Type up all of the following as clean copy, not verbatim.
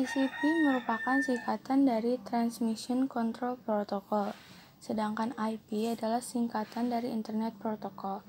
TCP merupakan singkatan dari Transmission Control Protocol, sedangkan IP adalah singkatan dari Internet Protocol.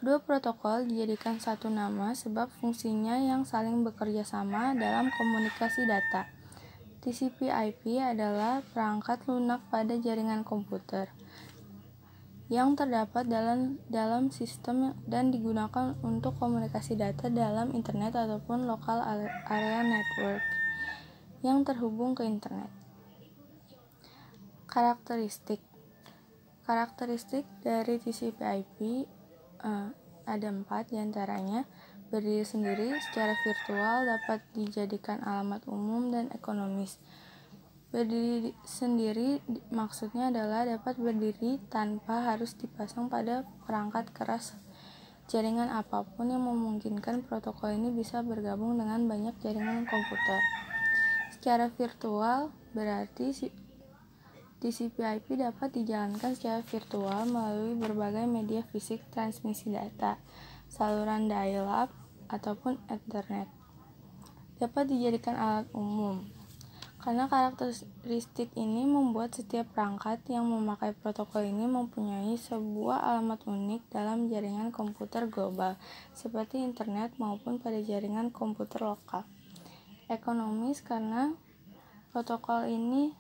Kedua protokol dijadikan satu nama sebab fungsinya yang saling bekerja sama dalam komunikasi data. TCP/IP adalah perangkat lunak pada jaringan komputer yang terdapat dalam sistem dan digunakan untuk komunikasi data dalam internet ataupun local area network yang terhubung ke internet. Karakteristik dari TCP/IP ada 4 diantaranya. Berdiri sendiri secara virtual, dapat dijadikan alamat umum dan ekonomis. Berdiri sendiri maksudnya adalah dapat berdiri tanpa harus dipasang pada perangkat keras jaringan apapun yang memungkinkan protokol ini bisa bergabung dengan banyak jaringan komputer. Secara virtual berarti TCP/IP dapat dijalankan secara virtual melalui berbagai media fisik transmisi data, saluran dial-up, ataupun Ethernet. Dapat dijadikan alat umum. Karena karakteristik ini membuat setiap perangkat yang memakai protokol ini mempunyai sebuah alamat unik dalam jaringan komputer global, seperti internet maupun pada jaringan komputer lokal. Ekonomis karena protokol ini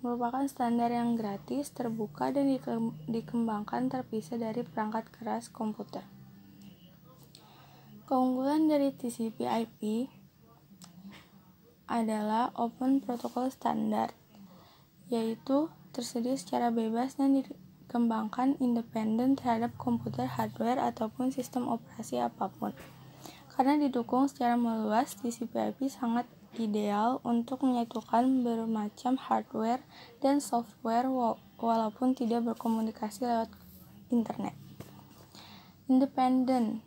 merupakan standar yang gratis, terbuka, dan dikembangkan terpisah dari perangkat keras komputer. Keunggulan dari TCP/IP adalah Open Protocol Standard, yaitu tersedia secara bebas dan dikembangkan independen terhadap komputer hardware ataupun sistem operasi apapun. Karena didukung secara meluas, TCP/IP sangat ideal untuk menyatukan bermacam hardware dan software walaupun tidak berkomunikasi lewat internet. Independen,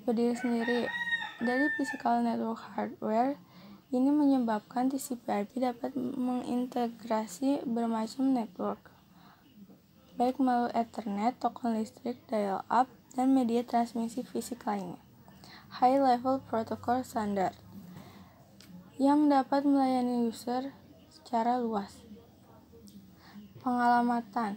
berdiri sendiri dari physical network hardware. Ini menyebabkan TCP/IP dapat mengintegrasi bermacam network, baik melalui Ethernet, token listrik, dial-up, dan media transmisi fisik lainnya. High Level Protocol Standard yang dapat melayani user secara luas. Pengalamatan.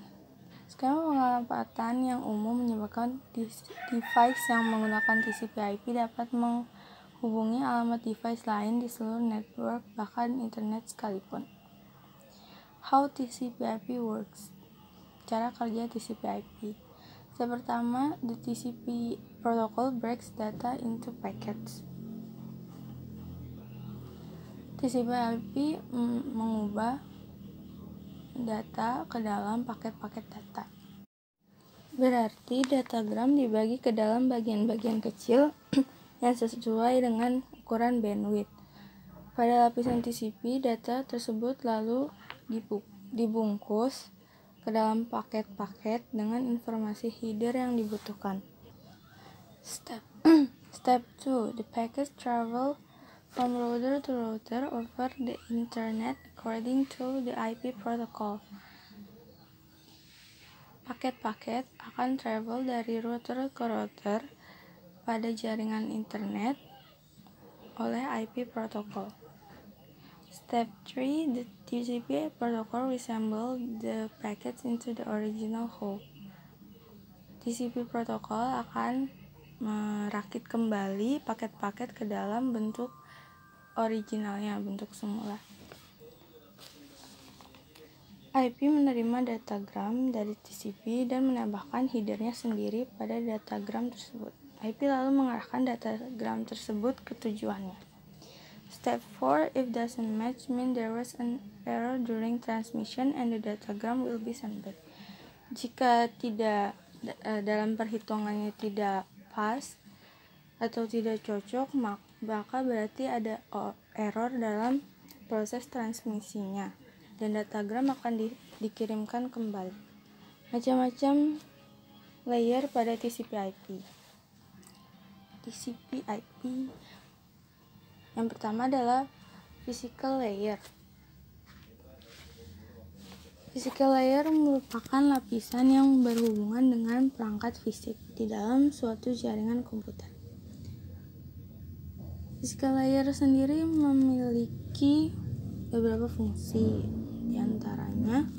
Skema pengalamatan yang umum menyebabkan device yang menggunakan TCP/IP dapat menghubungi alamat device lain di seluruh network, bahkan internet sekalipun. How TCP/IP works. Cara kerja TCP/IP. Pertama, the TCP protocol breaks data into packets. TCP/IP mengubah data ke dalam paket-paket data. Berarti datagram dibagi ke dalam bagian-bagian kecil yang sesuai dengan ukuran bandwidth. Pada lapisan TCP, data tersebut lalu dibungkus ke dalam paket-paket dengan informasi header yang dibutuhkan. Step 2. The packets travel from router to router over the internet according to the IP protocol. Paket-paket akan travel dari router ke router pada jaringan internet oleh IP protocol. Step 3. The TCP protocol resemble the packets into the original whole. TCP protocol akan merakit kembali paket-paket ke dalam bentuk originalnya, bentuk semula. IP menerima datagram dari TCP dan menambahkan headernya sendiri pada datagram tersebut. IP lalu mengarahkan datagram tersebut ke tujuannya. Step 4. If doesn't match mean there was an error during transmission and the datagram will be sent back. Jika tidak dalam perhitungannya tidak pas atau tidak cocok, maka berarti ada error dalam proses transmisinya dan datagram akan dikirimkan kembali. Macam-macam layer pada TCP/IP. TCP/IP yang pertama adalah physical layer. Physical layer merupakan lapisan yang berhubungan dengan perangkat fisik di dalam suatu jaringan komputer. Physical layer sendiri memiliki beberapa fungsi. Di antaranya,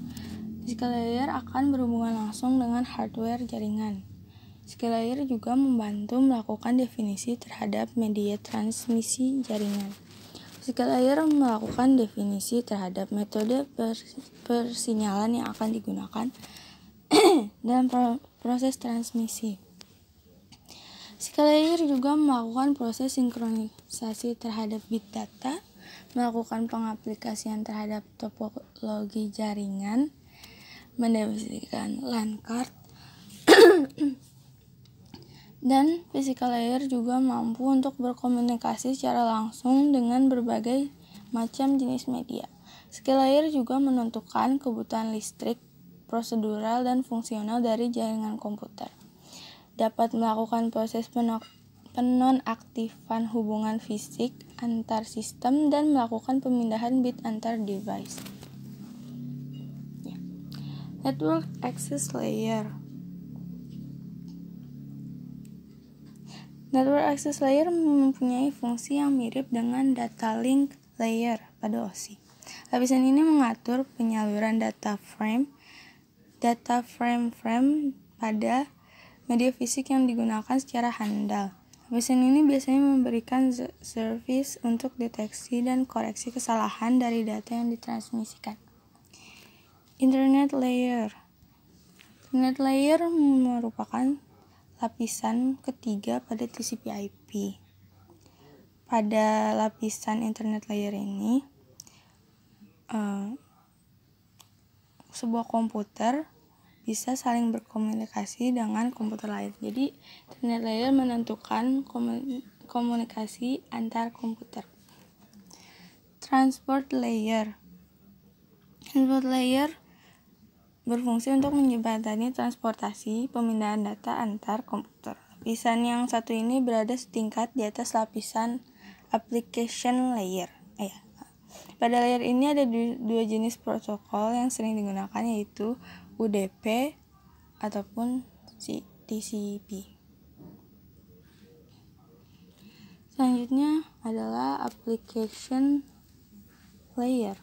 physical layer akan berhubungan langsung dengan hardware jaringan. Physical layer juga membantu melakukan definisi terhadap media transmisi jaringan. Physical layer melakukan definisi terhadap metode persinyalan yang akan digunakan dalam proses transmisi. Physical layer juga melakukan proses sinkronisasi terhadap bit data, melakukan pengaplikasian terhadap topologi jaringan, mendefinisikan LAN card, dan physical layer juga mampu untuk berkomunikasi secara langsung dengan berbagai macam jenis media. Physical layer juga menentukan kebutuhan listrik, prosedural, dan fungsional dari jaringan komputer. Dapat melakukan proses penonaktifan hubungan fisik antar sistem dan melakukan pemindahan bit antar device. Network access layer. Network access layer mempunyai fungsi yang mirip dengan data link layer pada OSI. Lapisan ini mengatur penyaluran data frame pada media fisik yang digunakan secara handal. Lapisan ini biasanya memberikan service untuk deteksi dan koreksi kesalahan dari data yang ditransmisikan. Internet layer. Internet layer merupakan lapisan ketiga pada TCP/IP. Pada lapisan internet layer ini, sebuah komputer bisa saling berkomunikasi dengan komputer lain. Jadi, internet layer menentukan komunikasi antar komputer. Transport layer. Transport layer berfungsi untuk menjembatani transportasi pemindahan data antar komputer. Lapisan yang satu ini berada setingkat di atas lapisan application layer. Pada layer ini ada dua jenis protokol yang sering digunakan, yaitu UDP ataupun TCP. Selanjutnya adalah application layer.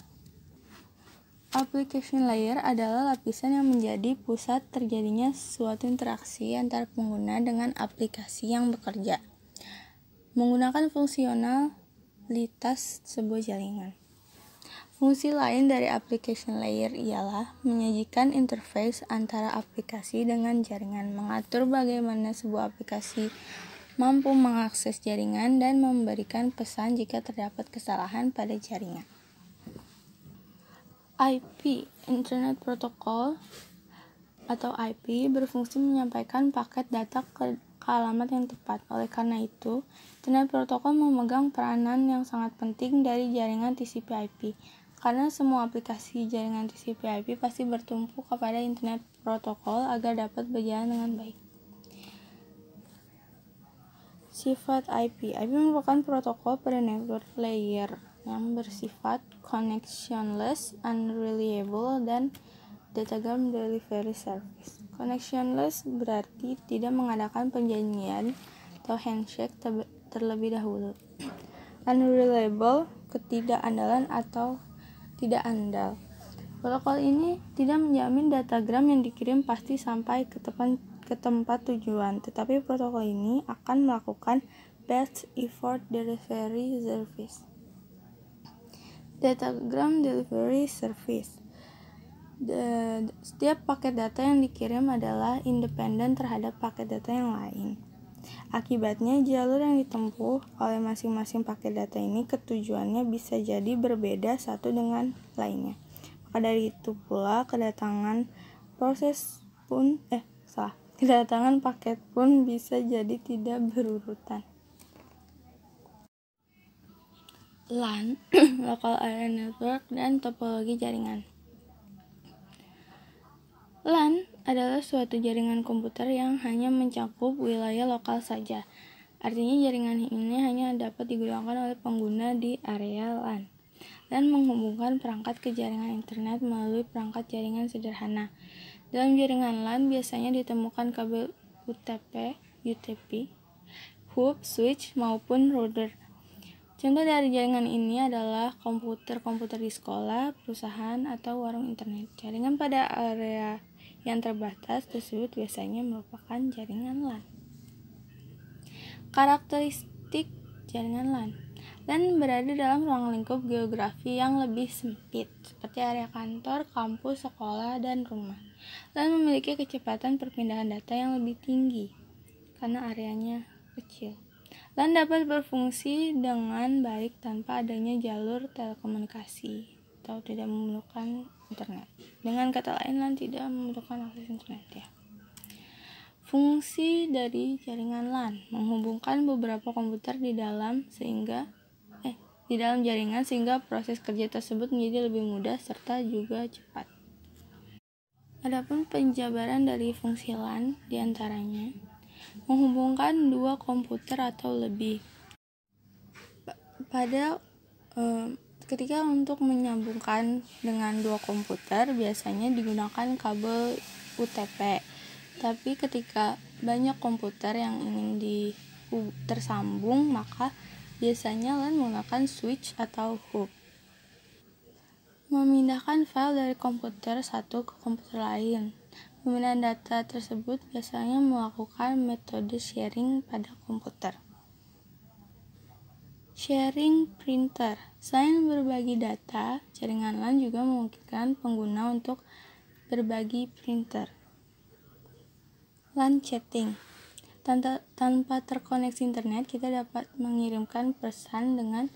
Application layer adalah lapisan yang menjadi pusat terjadinya suatu interaksi antara pengguna dengan aplikasi yang bekerja menggunakan fungsionalitas sebuah jaringan. Fungsi lain dari application layer ialah menyajikan interface antara aplikasi dengan jaringan, mengatur bagaimana sebuah aplikasi mampu mengakses jaringan, dan memberikan pesan jika terdapat kesalahan pada jaringan. IP, Internet Protocol atau IP, berfungsi menyampaikan paket data ke alamat yang tepat. Oleh karena itu, Internet Protocol memegang peranan yang sangat penting dari jaringan TCP/IP. Karena semua aplikasi jaringan TCP/IP pasti bertumpu kepada Internet Protocol agar dapat berjalan dengan baik. Sifat IP. IP merupakan protokol pada network layer yang bersifat connectionless, unreliable, dan datagram delivery service. Connectionless berarti tidak mengadakan perjanjian atau handshake terlebih dahulu. Unreliable, ketidakandalan atau tidak andal. Protokol ini tidak menjamin datagram yang dikirim pasti sampai ke tempat tujuan, tetapi protokol ini akan melakukan best effort delivery service. Datagram delivery service. Setiap paket data yang dikirim adalah independen terhadap paket data yang lain. Akibatnya, jalur yang ditempuh oleh masing-masing paket data ini ketujuannya bisa jadi berbeda satu dengan lainnya. Maka dari itu pula, kedatangan paket pun bisa jadi tidak berurutan. LAN, Local Area Network, dan topologi jaringan. LAN adalah suatu jaringan komputer yang hanya mencakup wilayah lokal saja. Artinya jaringan ini hanya dapat digunakan oleh pengguna di area LAN dan menghubungkan perangkat ke jaringan internet melalui perangkat jaringan sederhana. Dalam jaringan LAN biasanya ditemukan kabel UTP, hub, switch, maupun router. Contoh dari jaringan ini adalah komputer di sekolah, perusahaan, atau warung internet. Jaringan pada area yang terbatas tersebut biasanya merupakan jaringan LAN. Karakteristik jaringan LAN. LAN berada dalam ruang lingkup geografi yang lebih sempit, seperti area kantor, kampus, sekolah, dan rumah. LAN memiliki kecepatan perpindahan data yang lebih tinggi karena areanya kecil. LAN dapat berfungsi dengan baik tanpa adanya jalur telekomunikasi atau tidak memerlukan internet. Dengan kata lain, LAN tidak membutuhkan akses internet ya. Fungsi dari jaringan LAN menghubungkan beberapa komputer di dalam jaringan sehingga proses kerja tersebut menjadi lebih mudah serta juga cepat. Adapun penjabaran dari fungsi LAN diantaranya menghubungkan dua komputer atau lebih. Ketika untuk menyambungkan dengan dua komputer biasanya digunakan kabel UTP. Tapi ketika banyak komputer yang ingin tersambung, maka biasanya LAN menggunakan switch atau hub. Memindahkan file dari komputer satu ke komputer lain. Pemindahan data tersebut biasanya melakukan metode sharing pada komputer. Sharing printer. Selain berbagi data, jaringan LAN juga memungkinkan pengguna untuk berbagi printer. LAN chatting. Tanpa terkoneksi internet, kita dapat mengirimkan pesan dengan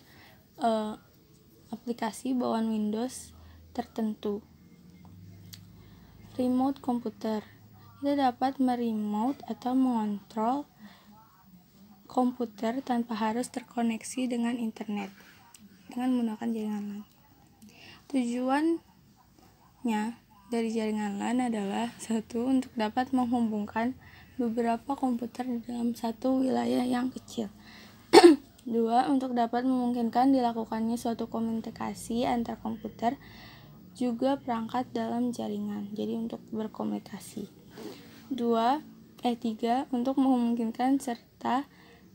aplikasi bawaan Windows tertentu. Remote komputer. Kita dapat meremote atau mengontrol komputer tanpa harus terkoneksi dengan internet dengan menggunakan jaringan LAN. Tujuannya dari jaringan LAN adalah satu, untuk dapat menghubungkan beberapa komputer di dalam satu wilayah yang kecil. Dua, untuk dapat memungkinkan dilakukannya suatu komunikasi antar komputer juga perangkat dalam jaringan, jadi untuk berkomunikasi. Tiga, untuk memungkinkan serta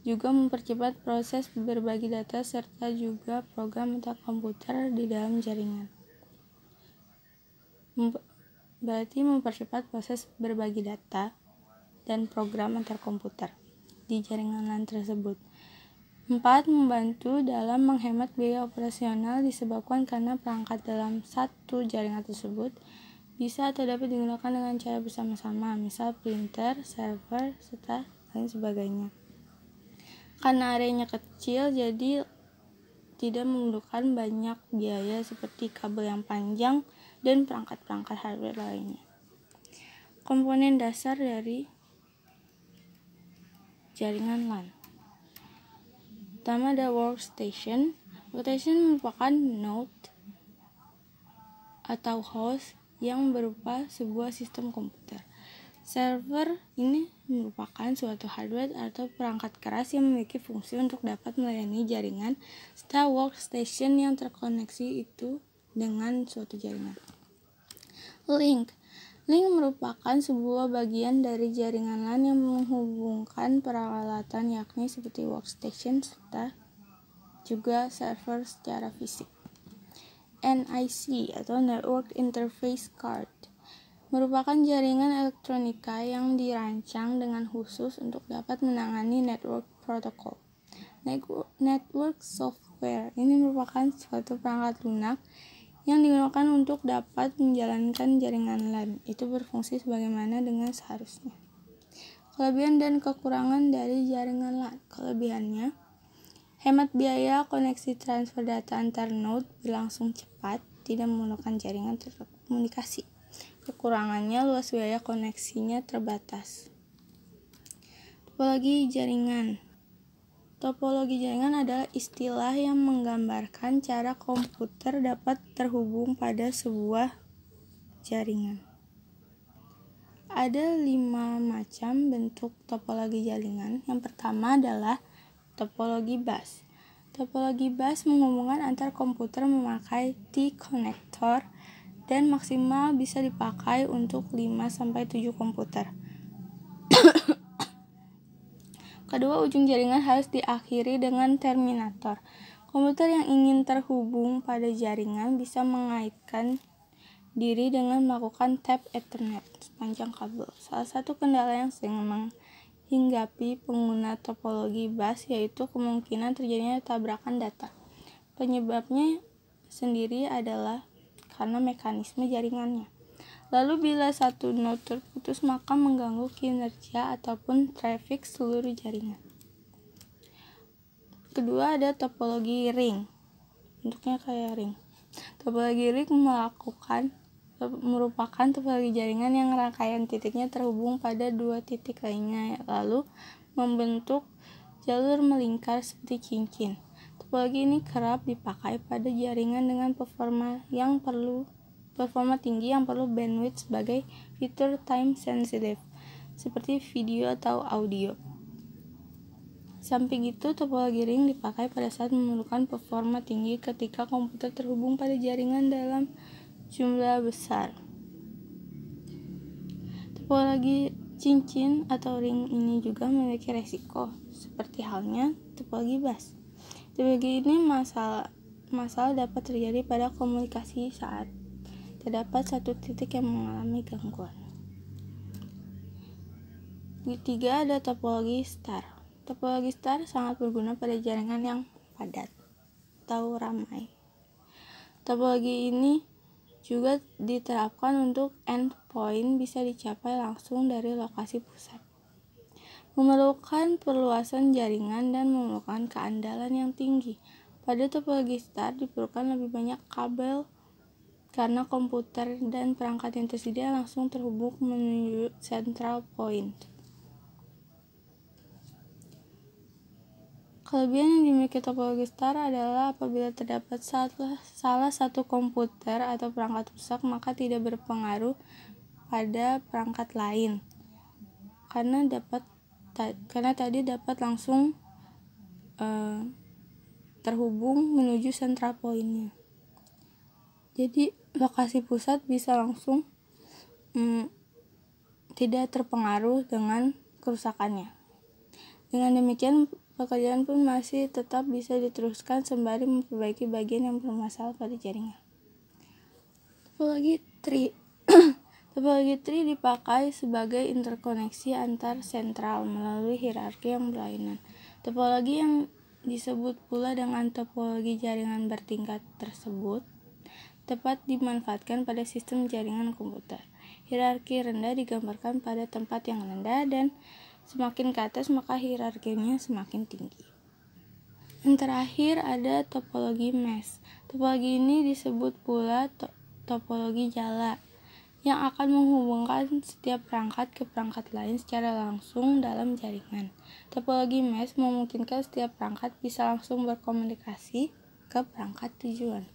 juga mempercepat proses berbagi data serta juga program antar komputer di dalam jaringan. Berarti mempercepat proses berbagi data dan program antar komputer di jaringan LAN tersebut. 4. Membantu dalam menghemat biaya operasional disebabkan karena perangkat dalam satu jaringan tersebut bisa atau dapat digunakan dengan cara bersama-sama, misal printer, server, serta lain sebagainya. Karena areanya kecil, jadi tidak memerlukan banyak biaya seperti kabel yang panjang dan perangkat-perangkat hardware lainnya. Komponen dasar dari jaringan LAN. Pertama ada workstation. Workstation merupakan node atau host yang berupa sebuah sistem komputer. Server ini merupakan suatu hardware atau perangkat keras yang memiliki fungsi untuk dapat melayani jaringan serta workstation yang terkoneksi itu dengan suatu jaringan. Link merupakan sebuah bagian dari jaringan LAN yang menghubungkan peralatan yakni seperti workstation serta juga server secara fisik. NIC atau Network Interface Card merupakan jaringan elektronika yang dirancang dengan khusus untuk dapat menangani network protokol. Network software ini merupakan suatu perangkat lunak yang digunakan untuk dapat menjalankan jaringan LAN. Itu berfungsi sebagaimana dengan seharusnya. Kelebihan dan kekurangan dari jaringan LAN. Kelebihannya, hemat biaya, koneksi transfer data antar node berlangsung cepat, tidak memerlukan jaringan terkomunikasi. Kekurangannya, luas wilayah koneksinya terbatas. Topologi jaringan. Topologi jaringan adalah istilah yang menggambarkan cara komputer dapat terhubung pada sebuah jaringan. Ada 5 macam bentuk topologi jaringan. Yang pertama adalah topologi bus. Topologi bus menghubungkan antar komputer memakai T-connector dan maksimal bisa dipakai untuk 5-7 komputer. Kedua, ujung jaringan harus diakhiri dengan terminator. Komputer yang ingin terhubung pada jaringan bisa mengaitkan diri dengan melakukan tap Ethernet sepanjang kabel. Salah satu kendala yang sering menghinggapi pengguna topologi bus yaitu kemungkinan terjadinya tabrakan data. Penyebabnya sendiri adalah karena mekanisme jaringannya. Lalu bila satu node terputus maka mengganggu kinerja ataupun traffic seluruh jaringan. Kedua ada topologi ring. Bentuknya kayak ring. Topologi ring merupakan topologi jaringan yang rangkaian titiknya terhubung pada dua titik lainnya, lalu membentuk jalur melingkar seperti cincin. Topologi ini kerap dipakai pada jaringan dengan performa tinggi yang perlu bandwidth sebagai fitur time sensitive, seperti video atau audio. Samping itu, topologi ring dipakai pada saat memerlukan performa tinggi ketika komputer terhubung pada jaringan dalam jumlah besar. Topologi cincin atau ring ini juga memiliki resiko, seperti halnya topologi bus. Topologi ini masalah dapat terjadi pada komunikasi saat terdapat satu titik yang mengalami gangguan. Ketiga ada topologi star. Topologi star sangat berguna pada jaringan yang padat atau ramai. Topologi ini juga diterapkan untuk endpoint bisa dicapai langsung dari lokasi pusat. Memerlukan perluasan jaringan dan memerlukan keandalan yang tinggi. Pada topologi star diperlukan lebih banyak kabel karena komputer dan perangkat yang tersedia langsung terhubung menuju central point. Kelebihan yang dimiliki topologi star adalah apabila terdapat salah satu komputer atau perangkat rusak maka tidak berpengaruh pada perangkat lain karena tadi dapat langsung terhubung menuju central point-nya. Jadi lokasi pusat bisa langsung tidak terpengaruh dengan kerusakannya. Dengan demikian pekerjaan pun masih tetap bisa diteruskan sembari memperbaiki bagian yang bermasalah pada jaringan. Topologi tree. Topologi tree dipakai sebagai interkoneksi antar sentral melalui hierarki yang berlainan. Topologi yang disebut pula dengan topologi jaringan bertingkat tersebut tepat dimanfaatkan pada sistem jaringan komputer. Hierarki rendah digambarkan pada tempat yang rendah dan semakin ke atas maka hierarkinya semakin tinggi. Yang terakhir ada topologi mesh. Topologi ini disebut pula topologi jala yang akan menghubungkan setiap perangkat ke perangkat lain secara langsung dalam jaringan. Topologi mesh memungkinkan setiap perangkat bisa langsung berkomunikasi ke perangkat tujuan.